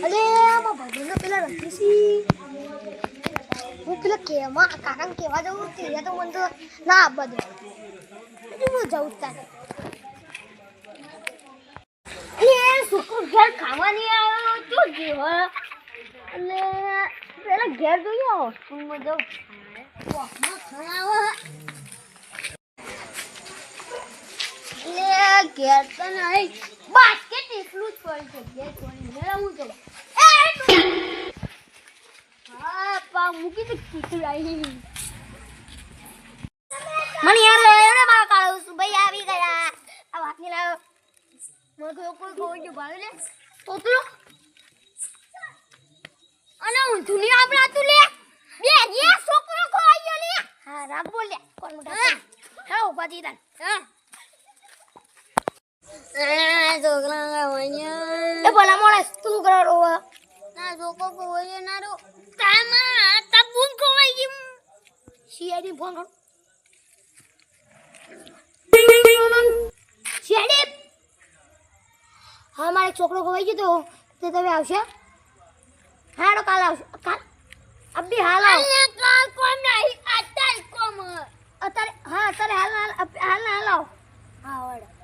અલે આમાં ભાઈબંધો પેલા રખીસી હું પેલા કેમાં કાકાને કેવા જવું તે તો મને તો ના આપવા દે હું જવું તારે અલે છોકરો ઘેર ખાવા નહીં આવ્યો તો જેવો એટલે પેલા ઘેર જોઈએ હોસ્ટેલમાં જાઉં વોકમાં ખણાવો એટલે ઘેર તો નહીં બાસ્કેટ એટલું જ પડી છે ઘેર છોડી મેળવું તો હા પા મૂકી તો ખીચડી આવી મને યાર એને મારા કાળો છું ભાઈ આવી ગયા આ વાત નહીં લાવ્યો મને કોઈ કોઈ જો ભાવે લે તોતલો અને ઊંધું નહીં આપડાતું લે બે જે છોકરો ખોઈ ગયો લે હા રાગ બોલ લે કોણ મોટા હા ઉભા દી તન હા છોકરા વણ્યા એ ભલા મોળસ તું કરો રોવા ના છોકરો ખોઈ ના રો કામા તબુન ખોઈ ગયું સીઆઈડી ફોન કર સીઆઈડી હા મારે છોકરો ખોઈ ગયો તો તે તમે આવશે હારો કાલ આવશે કાલ અબી હાલ આવ કાલ કોમ નહીં અત્યારે કોમ અત્યારે હા અત્યારે હાલ આવ હા વડ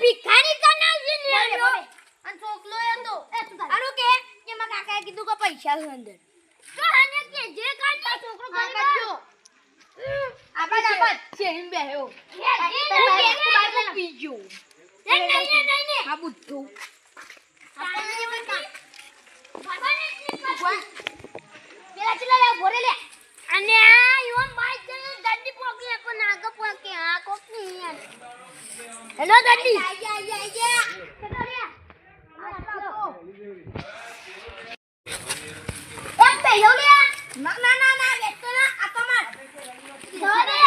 ભિખારી પૈસા અંદર તો આને કે જે કાઢો છોકરો કાઢ્યો આબાદ શેરીમ બેહ્યો પીજો નહીં આ બુદ્ધુ પેલા ચલા લે ભરે લે અને આ યોન બાઈક ચલે ગાડી પોકે કો નાગ પોકે આ કોક ની યાર હેલો ગાડી આયા ચલો રે ના બેસો ના આ તો માર ધરે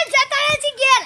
જતા રહે છે ઘેર